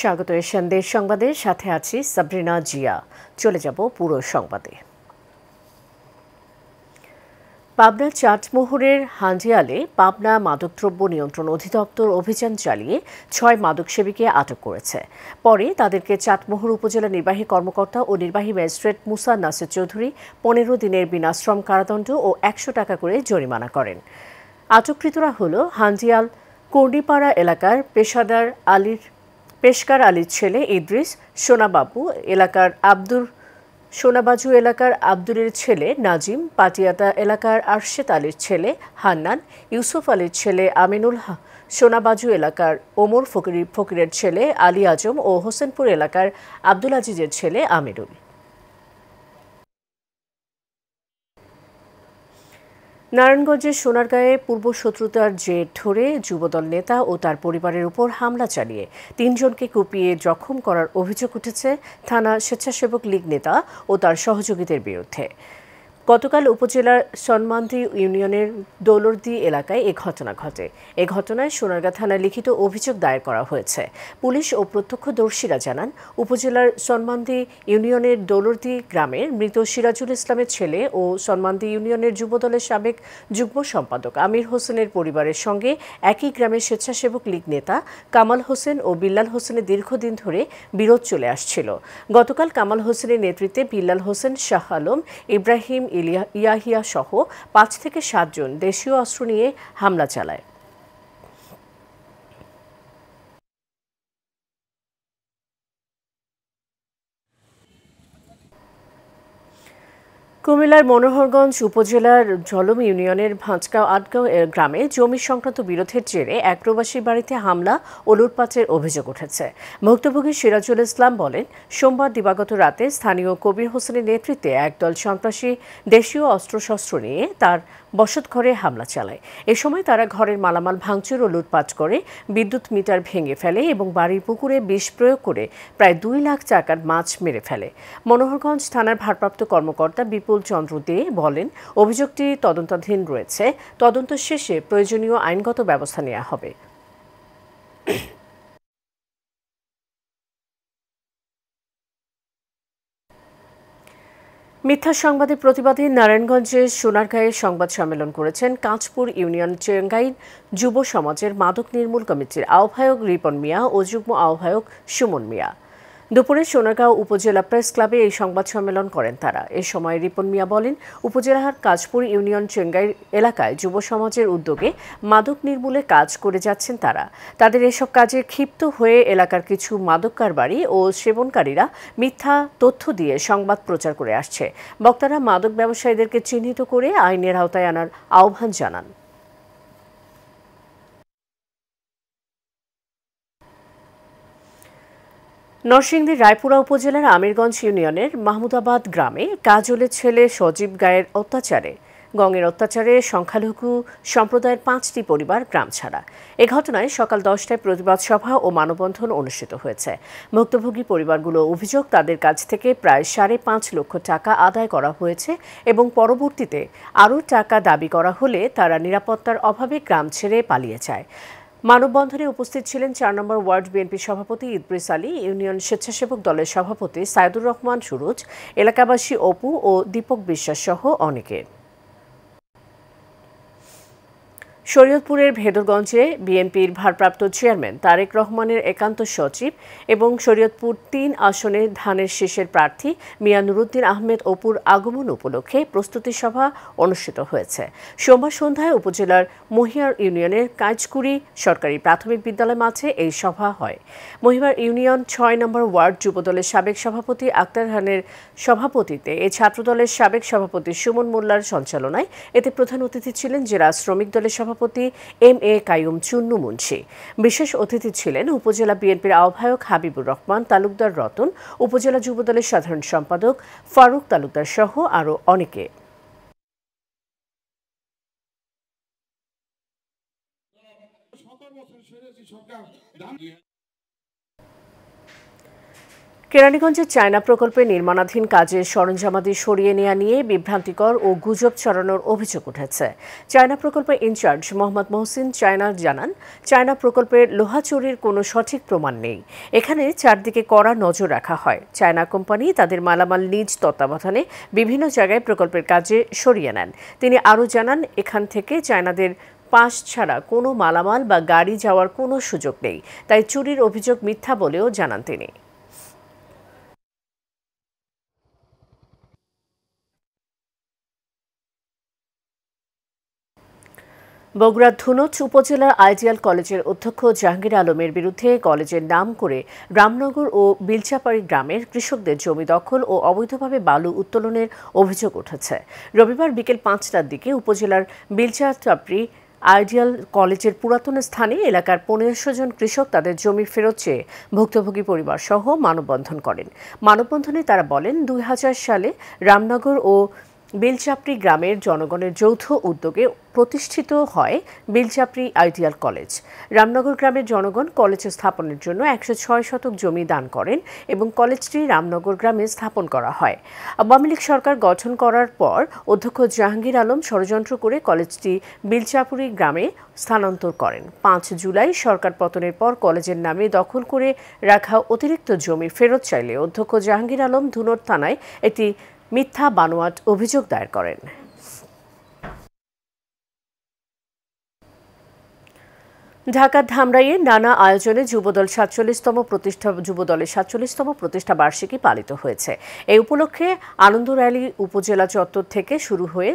স্বাগত এশিয়ান দেশ সংবাদের সাথে আছি সাবরিনা জিয়া। চলে যাব পুরো সংবাদে। পাবনা চাটমোহরের হাঞ্জিয়ালে পাবনা মাদকদ্রব্য নিয়ন্ত্রণ অধিদপ্তর অভিযান চালিয়ে ৬ মাদক সেবীকে আটক করেছে। পরে তাদেরকে চাটমোহর উপজেলা নির্বাহী কর্মকর্তা ও নির্বাহী ম্যাজিস্ট্রেট মুসা নাসির চৌধুরী ১৫ দিনের বিনাশ্রম কারাদণ্ড ও ১০০ টাকা করে জরিমানা করেন। আটককৃতরা হল হাঞ্জিয়াল কর্ণিপাড়া এলাকার পেশকার আলীর ছেলে ইদ্রিস, সোনাবাজু এলাকার আব্দুলের ছেলে নাজিম, পাটিয়াতা এলাকার আরশেদ আলীর ছেলে হান্নান, ইউসুফ আলীর ছেলে আমিনুল, সোনাবাজু এলাকার ওমর ফকিরের ছেলে আলী আজম ও হোসেনপুর এলাকার আব্দুল আজিজের ছেলে আমিরুল। নারায়ণগঞ্জের সোনারগাঁয়ে পূর্বশত্রুতার জের ধরে যুবদল নেতা ও তার পরিবারের উপর হামলা চালিয়ে ৩ জনকে কুপিয়ে জখম করার অভিযোগ উঠেছে থানা স্বেচ্ছাসেবক লীগ নেতা ও তার সহযোগীদের বিরুদ্ধে। গতকাল উপজেলার সনমান্দি ইউনিয়নের দৌলরদি এলাকায় এ ঘটনা ঘটে। এ ঘটনায় সোনারগাঁ থানায় লিখিত অভিযোগ দায়ের করা হয়েছে। পুলিশ ও প্রত্যক্ষদর্শীরা জানান, উপজেলার সনমান্দি ইউনিয়নের দৌলরদি গ্রামের মৃত সিরাজুল ইসলামের ছেলে ও সনমান্দি ইউনিয়নের যুবদলের সাবেক যুগ্ম সম্পাদক আমির হোসেনের পরিবারের সঙ্গে একই গ্রামের স্বেচ্ছাসেবক লীগ নেতা কামাল হোসেন ও বিল্লাল হোসেনের দীর্ঘদিন ধরে বিরোধ চলে আসছিল। গতকাল কামাল হোসেনের নেতৃত্বে বিল্লাল হোসেন, শাহ আলম, ইব্রাহিম, ইয়াহিয়া সহ ৫ থেকে ৭ জন দেশীয় অস্ত্র নিয়ে হামলা চালায়। কুমিল্লার মনোহরগঞ্জ উপজেলার ঝলম ইউনিয়নের ভাঁচগাঁও আটগাঁও গ্রামে জমি সংক্রান্ত বিরোধের জেরে এক প্রবাসীর বাড়িতে হামলা ও লুটপাটের অভিযোগ উঠেছে। ভুক্তভোগী সিরাজুল ইসলাম বলেন, সোমবার দিবাগত রাতে স্থানীয় কবির হোসেনের নেতৃত্বে একদল সন্ত্রাসী দেশীয় অস্ত্রশস্ত্র নিয়ে তার বসতঘরে হামলা চালায়। এ সময় তারা ঘরের মালামাল ভাঙচুর ও লুটপাট করে, বিদ্যুৎ মিটার ভেঙে ফেলে এবং বাড়ির পুকুরে বিষ প্রয়োগ করে প্রায় ২ লাখ টাকার মাছ মেরে ফেলে। মনোহরগঞ্জ থানার ভারপ্রাপ্ত কর্মকর্তা বিপুল চন্দ্র দে বলেন, অভিযোগটি তদন্তাধীন রয়েছে। তদন্ত শেষে প্রয়োজনীয় আইনগত ব্যবস্থা নেওয়া হবে। মিথ্যা সংবাদের প্রতিবাদে নারায়ণগঞ্জের সোনারগাঁয়ে সংবাদ সম্মেলন করেছেন কাঁচপুর ইউনিয়ন চেঙ্গাইন যুব সমাজের মাদক নির্মূল কমিটির আহ্বায়ক রিপন মিয়া ও যুগ্ম আহ্বায়ক সুমন মিয়া। দুপুরে সোনারগাঁও উপজেলা প্রেস ক্লাবে এই সংবাদ সম্মেলন করেন তারা। এ সময় রিপন মিয়া বলেন, উপজেলার কাঁচপুর ইউনিয়ন চেঙ্গাই এলাকায় যুব সমাজের উদ্যোগে মাদক নির্মূলে কাজ করে যাচ্ছেন তারা। তাদের এসব কাজে ক্ষিপ্ত হয়ে এলাকার কিছু মাদক কারবারি ও সেবনকারীরা মিথ্যা তথ্য দিয়ে সংবাদ প্রচার করে আসছে। বক্তারা মাদক ব্যবসায়ীদেরকে চিহ্নিত করে আইনের আওতায় আনার আহ্বান জানান। নরসিংদীর রায়পুরা উপজেলার আমিরগঞ্জ ইউনিয়নের মাহমুদাবাদ গ্রামে কাজলের ছেলে সজীব গঙের অত্যাচারে সংখ্যালঘু সম্প্রদায়ের ৫টি পরিবার গ্রাম ছাড়া। এ ঘটনায় সকাল ১০টায় প্রতিবাদ সভা ও মানববন্ধন অনুষ্ঠিত হয়েছে। ভুক্তভোগী পরিবারগুলো অভিযোগ, তাদের কাছ থেকে প্রায় ৫.৫ লক্ষ টাকা আদায় করা হয়েছে এবং পরবর্তীতে আরও টাকা দাবি করা হলে তারা নিরাপত্তার অভাবে গ্রাম ছেড়ে পালিয়ে যায়। মানববন্ধনে উপস্থিত ছিলেন ৪ নম্বর ওয়ার্ড বিএনপির সভাপতি ইদ্রিস আলী, ইউনিয়ন স্বেচ্ছাসেবক দলের সভাপতি সাইদুর রহমান সুরুজ, এলাকাবাসী অপু ও দীপক বিশ্বাস সহ অনেকে। শরীয়তপুরের ভেদরগঞ্জে বিএনপির ভারপ্রাপ্ত চেয়ারম্যান তারেক রহমানের একান্ত সচিব এবং শরীয়তপুর ৩ আসনে ধানের শীষের প্রার্থী মিয়া নুরুদ্দিন আহমেদ অপুর আগমন উপলক্ষে প্রস্তুতি সভা অনুষ্ঠিত হয়েছে। সোমবার সন্ধ্যায় উপজেলার মহিয়ার ইউনিয়নের কাঁচকুড়ি সরকারি প্রাথমিক বিদ্যালয় মাঠে এই সভা হয়। মহিয়ার ইউনিয়ন ৬ নম্বর ওয়ার্ড যুবদলের সাবেক সভাপতি আক্তার খানের সভাপতিত্বে এ ছাত্রদলের সাবেক সভাপতি সুমন মোল্লার সঞ্চালনায় এতে প্রধান অতিথি ছিলেন জেলা শ্রমিক দলের সভাপতি এম.এ. কাইয়ুম চুন্নু মুন্সি। বিশেষ অতিথি ছিলেন উপজেলা বিএনপির আহ্বায়ক হাবিবুর রহমান তালুকদার রতন, উপজেলা যুবদলের সাধারণ সম্পাদক ফারুক তালুকদার সহ আরও অনেকে। কেরানীগঞ্জের চায়না প্রকল্পে নির্মাণাধীন কাজের সরঞ্জামাদি সরিয়ে নেওয়া নিয়ে বিভ্রান্তিকর ও গুজব ছড়ানোর অভিযোগ উঠেছে। চায়না প্রকল্পের ইনচার্জ মোহাম্মদ মহসিন চায়না জানান, চায়না প্রকল্পের লোহা চুরির কোনো সঠিক প্রমাণ নেই। এখানে চারদিকে কড়া নজর রাখা হয়। চায়না কোম্পানি তাদের মালামাল নিজ তত্ত্বাবধানে বিভিন্ন জায়গায় প্রকল্পের কাজে সরিয়ে নেন। তিনি আরও জানান, এখান থেকে চায়নাদের পাস ছাড়া কোনো মালামাল বা গাড়ি যাওয়ার কোনো সুযোগ নেই। তাই চুরির অভিযোগ মিথ্যা বলেও জানান তিনি। বগুড়ার ধুনট উপজেলার আইডিয়াল কলেজের অধ্যক্ষ জাহাঙ্গীর আলমের বিরুদ্ধে কলেজের নাম করে রামনগর ও বিলচাপাড়ি গ্রামের কৃষকদের জমি দখল ও অবৈধভাবে বালু উত্তোলনের অভিযোগ উঠেছে। রবিবার বিকেল 5টার দিকে উপজেলার বিলচাপাড়ি আইডিয়াল কলেজের পুরাতন স্থানে এলাকার 1500 জন কৃষক তাদের জমি ফেরত চেয়ে ভুক্তভোগী পরিবার সহ মানববন্ধন করেন। মানববন্ধনে তারা বলেন, 2000 সালে রামনগর ও বেলচাপড়ি গ্রামের জনগণের যৌথ উদ্যোগে প্রতিষ্ঠিত হয় বেলচাপড়ি আইডিয়াল কলেজ। রামনগর গ্রামের জনগণ কলেজ স্থাপনের জন্য 106 শতক জমি দান করেন এবং কলেজটি রামনগর গ্রামে স্থাপন করা হয়। আওয়ামী লীগ সরকার গঠন করার পর অধ্যক্ষ জাহাঙ্গীর আলম ষড়যন্ত্র করে কলেজটি বেলচাপড়ি গ্রামে স্থানান্তর করেন। 5 জুলাই সরকার পতনের পর কলেজের নামে দখল করে রাখা অতিরিক্ত জমি ফেরত চাইলে অধ্যক্ষ জাহাঙ্গীর আলম ধুনট থানায় একটি মিথ্যা বানোয়াট অভিযোগ দায়ের করেন। ঢাকার ধামরাইয়ে নানা আয়োজনে যুবদলের 47তম প্রতিষ্ঠা বার্ষিকী পালিত হয়েছে। এই উপলক্ষে আনন্দ র্যালি উপজেলা চত্বর থেকে শুরু হয়ে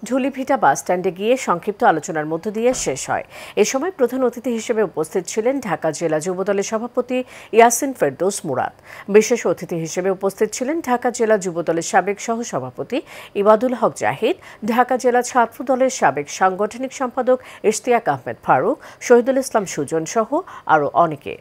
ঝুলিভিটা বাসস্ট্যান্ডে গিয়ে সংক্ষিপ্ত আলোচনার মধ্য দিয়ে শেষ হয়। এ সময় প্রধান অতিথি হিসেবে উপস্থিত ছিলেন ঢাকা জেলা যুবদলের সভাপতি ইয়াসিন ফেরদৌস মুরাদ। বিশেষ অতিথি হিসেবে উপস্থিত ছিলেন ঢাকা জেলা যুবদলের সাবেক সহসভাপতি ইবাদুল হক জাহিদ, ঢাকা জেলা ছাত্র দলের সাবেক সাংগঠনিক সম্পাদক ইশতিয়াক আহমেদ ফারুক, শহীদুল ইসলাম সুজন সহ আরও অনেকে।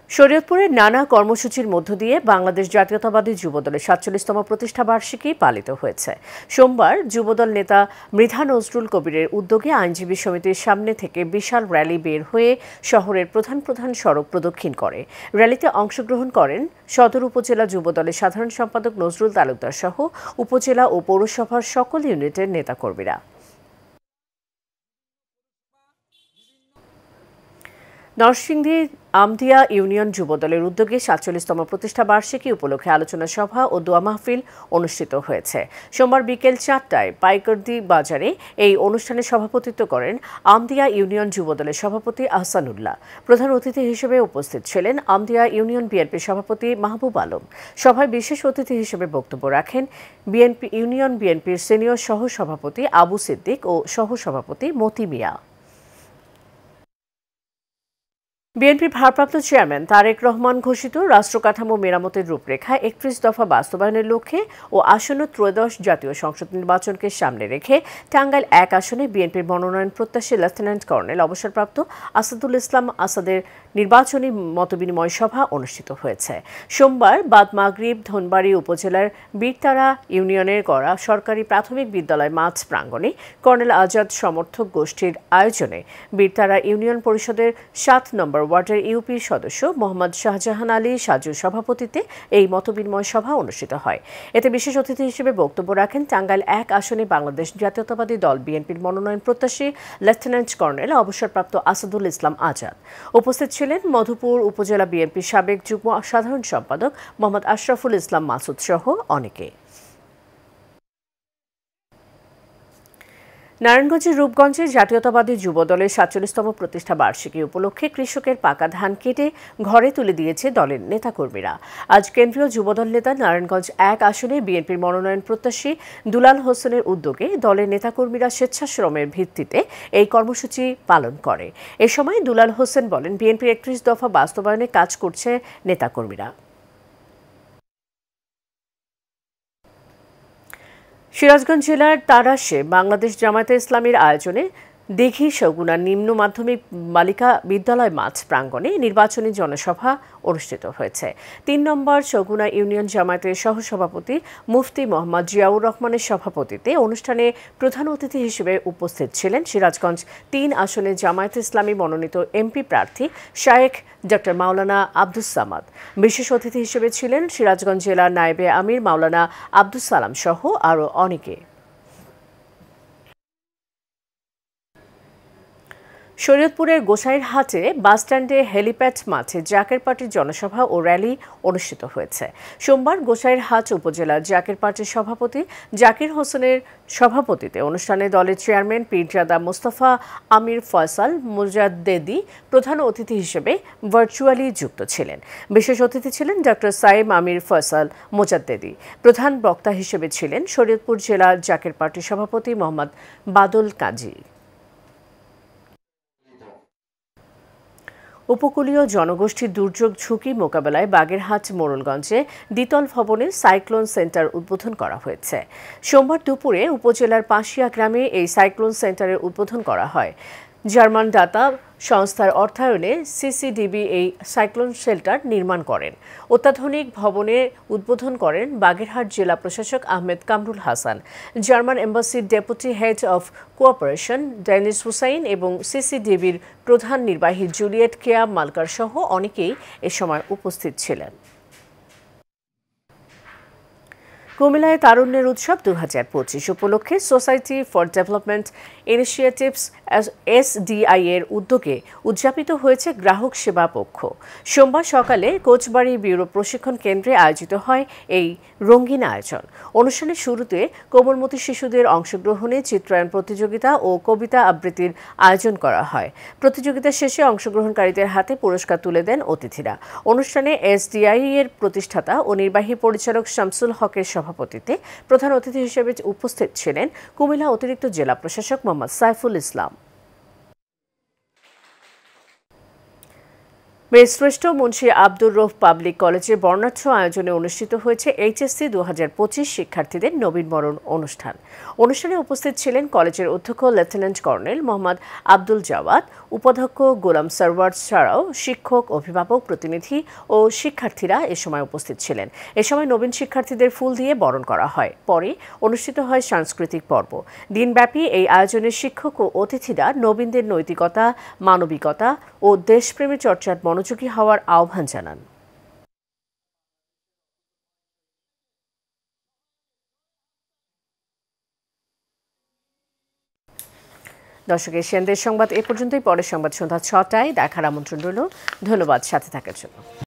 শরীয়তপুরের নানা কর্মসূচির মধ্য দিয়ে বাংলাদেশ জাতীয়তাবাদী যুবদলের 47তম প্রতিষ্ঠা বার্ষিকী পালিত হয়েছে। সোমবার যুবদল নেতা মৃধা নজরুল কবিরের উদ্যোগে আইনজীবী সমিতির সামনে থেকে বিশাল র্যালি বের হয়ে শহরের প্রধান প্রধান সড়ক প্রদক্ষিণ করে। র্যালিতে অংশগ্রহণ করেন সদর উপজেলা যুবদলের সাধারণ সম্পাদক নজরুল তালুকদার সহ উপজেলা ও পৌরসভার সকল ইউনিটের নেতাকর্মীরা। নরসিংদী আমদিয়া ইউনিয়ন যুবদলের উদ্যোগে 47তম প্রতিষ্ঠা বার্ষিকী উপলক্ষে আলোচনা সভা ও দোয়া মাহফিল অনুষ্ঠিত হয়েছে। সোমবার বিকেল 4টায় পাইকারদি বাজারে এই অনুষ্ঠানে সভাপতিত্ব করেন আমদিয়া ইউনিয়ন যুবদলের সভাপতি আহসানুল্লাহ। প্রধান অতিথি হিসেবে উপস্থিত ছিলেন আমদিয়া ইউনিয়ন বিএনপির সভাপতি মাহবুব আলম। সভায় বিশেষ অতিথি হিসেবে বক্তব্য রাখেন ইউনিয়ন বিএনপির সিনিয়র সহ সভাপতি আবু সিদ্দিক ও সহ সভাপতি মতি মিয়া। বিএনপির ভারপ্রাপ্ত চেয়ারম্যান তারেক রহমান ঘোষিত রাষ্ট্র কাঠামো মেরামতের রূপরেখা 31 দফা বাস্তবায়নের লক্ষ্যে ও আসন্ন ত্রয়োদশ জাতীয় সংসদ নির্বাচনকে সামনে রেখে টাঙ্গাইল 1 আসনে বিএনপির মনোনয়ন প্রত্যাশী লেফটেন্যান্ট কর্নেল অবসরপ্রাপ্ত আসাদুল ইসলাম আসাদের নির্বাচনী মতবিনিময় সভা অনুষ্ঠিত হয়েছে। সোমবার বাদ মাগরিব ধনবাড়ী উপজেলার বীরতারা ইউনিয়নের গড়া সরকারি প্রাথমিক বিদ্যালয় মাঠ প্রাঙ্গণে কর্নেল আজাদ সমর্থক গোষ্ঠীর আয়োজনে বীরতারা ইউনিয়ন পরিষদের 7 নম্বর ওয়ার্ডের ইউপি সদস্য মোহাম্মদ শাহজাহান আলী সাজুর সভাপতিত্বে এই মতবিনিময় সভা অনুষ্ঠিত হয়। এতে বিশেষ অতিথি হিসেবে বক্তব্য রাখেন টাঙ্গাইল 1 আসনে বাংলাদেশ জাতীয়তাবাদী দল বিএনপির মনোনয়ন প্রত্যাশী লেফটেন্যান্ট কর্নেল অবসরপ্রাপ্ত আসাদুল ইসলাম আজাদ। উপস্থিত ছিলেন মধুপুর উপজেলা বিএনপির সাবেক যুগ্ম সাধারণ সম্পাদক মোহাম্মদ আশরাফুল ইসলাম মাসুদ সহ অনেকে। নারায়ণগঞ্জের রূপগঞ্জে জাতীয়তাবাদী যুবদলের 47তম প্রতিষ্ঠা বার্ষিকী উপলক্ষে কৃষকের পাকা ধান কেটে ঘরে তুলে দিয়েছে দলের নেতাকর্মীরা। আজ কেন্দ্রীয় যুবদল নেতা নারায়ণগঞ্জ 1 আসনে বিএনপির মনোনয়ন প্রত্যাশী দুলাল হোসেনের উদ্যোগে দলের নেতাকর্মীরা স্বেচ্ছাশ্রমের ভিত্তিতে এই কর্মসূচি পালন করে। এ সময় দুলাল হোসেন বলেন, বিএনপির 31 দফা বাস্তবায়নে কাজ করছে নেতাকর্মীরা। সিরাজগঞ্জ জেলার তারাশে বাংলাদেশ জামায়াতে ইসলামীর আয়োজনে দিঘি সগুনা নিম্ন মাধ্যমিক বালিকা বিদ্যালয় মাঠ প্রাঙ্গণে নির্বাচনী জনসভা অনুষ্ঠিত হয়েছে। ৩ নম্বর সগুনা ইউনিয়ন জামায়াতের সহসভাপতি মুফতি মোহাম্মদ জিয়াউর রহমানের সভাপতিত্বে অনুষ্ঠানে প্রধান অতিথি হিসেবে উপস্থিত ছিলেন সিরাজগঞ্জ ৩ আসনে জামায়াতে ইসলামী মনোনীত এমপি প্রার্থী শায়েখ ডক্টর মাওলানা আব্দুস সামাদ। বিশেষ অতিথি হিসেবে ছিলেন সিরাজগঞ্জ জেলার নায়েবে আমির মাওলানা আব্দুস সালাম সহ আরও অনেকে। শরীয়তপুরের গোসাইরহাটে বাসস্ট্যান্ডে হেলিপ্যাড মাঠে জাকের পার্টির জনসভা ও র্যালি অনুষ্ঠিত হয়েছে। সোমবার গোসাইরহাট উপজেলার জাকের পার্টির সভাপতি জাকির হোসেনের সভাপতিত্বে অনুষ্ঠানে দলের চেয়ারম্যান পীরজাদা মোস্তফা আমির ফয়সাল মোজাদ্দেদি প্রধান অতিথি হিসেবে ভার্চুয়ালি যুক্ত ছিলেন। বিশেষ অতিথি ছিলেন ডক্টর সাইম আমির ফয়সাল মোজাদ্দেদি। প্রধান বক্তা হিসেবে ছিলেন শরীয়তপুর জেলা জাকের পার্টির সভাপতি মোহাম্মদ বাদল কাজী। উপকূলীয় জনগোষ্ঠীর দুর্যোগ ঝুঁকি মোকাবেলায় বাগেরহাট মোড়লগঞ্জে দ্বিতল ভবনে সাইক্লোন সেন্টার উদ্বোধন করা হয়েছে। সোমবার দুপুরে উপজেলার পাশিয়া গ্রামে এই সাইক্লোন সেন্টারের উদ্বোধন করা হয়। জার্মান দাতা সংস্থার অর্থায়নে সিসিডিবি এই সাইক্লোন শেল্টার নির্মাণ করেন। অত্যাধুনিক ভবনে উদ্বোধন করেন বাগেরহাট জেলা প্রশাসক আহমেদ কামরুল হাসান, জার্মান এম্বাসির deputy head of cooperation Dennis Hussain এবং সিসিডিবির প্রধান নির্বাহী জুলিয়েট কেয়া মালকার সহ অনেকেই এ সময় উপস্থিত ছিলেন। কুমিল্লায় তারুণ্যের উৎসব 2025 উপলক্ষে society for development initiatives SDI এর উদ্যোগে উদযাপিত হয়েছে গ্রাহক সেবা পক্ষ। সোমবার সকালে কোচবাড়ি ব্যুরো প্রশিক্ষণ কেন্দ্রে আয়োজিত হয় এই রঙিন আয়োজন। অনুষ্ঠানের শুরুতে কোমলমতি শিশুদের অংশগ্রহণে চিত্রায়ন প্রতিযোগিতা ও কবিতা আবৃত্তির আয়োজন করা হয়। প্রতিযোগিতা শেষে অংশগ্রহণকারীদের হাতে পুরস্কার তুলে দেন অতিথিরা। অনুষ্ঠানে SDI এর প্রতিষ্ঠাতা ও নির্বাহী পরিচালক শামসুল হকের সভাপতিত্বে প্রধান অতিথি হিসেবে উপস্থিত ছিলেন কুমিল্লা অতিরিক্ত জেলা প্রশাসক মোহাম্মদ সাইফুল ইসলাম। বীরশ্রেষ্ঠ মুন্সী আব্দুর রউফ পাবলিক কলেজে বর্ণাঢ্য আয়োজনে অনুষ্ঠিত হয়েছে HSC 2025 শিক্ষার্থীদের নবীনবরণ অনুষ্ঠান। অনুষ্ঠানে উপস্থিত ছিলেন কলেজের অধ্যক্ষ লেফটেন্যান্ট কর্নেল মোহাম্মদ আব্দুল জাওয়াদ, উপাধ্যক্ষ গোলাম সরওয়ার ছাড়াও শিক্ষক, অভিভাবক, প্রতিনিধি ও শিক্ষার্থীরা এ সময় উপস্থিত ছিলেন। এ সময় নবীন শিক্ষার্থীদের ফুল দিয়ে বরণ করা হয়। পরে অনুষ্ঠিত হয় সাংস্কৃতিক পর্ব। দিনব্যাপী এই আয়োজনে শিক্ষক ও অতিথিরা নবীনদের নৈতিকতা, মানবিকতা ও দেশপ্রেমী চর্চার মনোযোগী হওয়ার আহ্বান জানান। দর্শক, এশিয়ান দেশ সংবাদ এ পর্যন্তই। পরের সংবাদ সন্ধ্যা 6টায় দেখার আমন্ত্রণ রইল। ধন্যবাদ সাথে থাকার জন্য।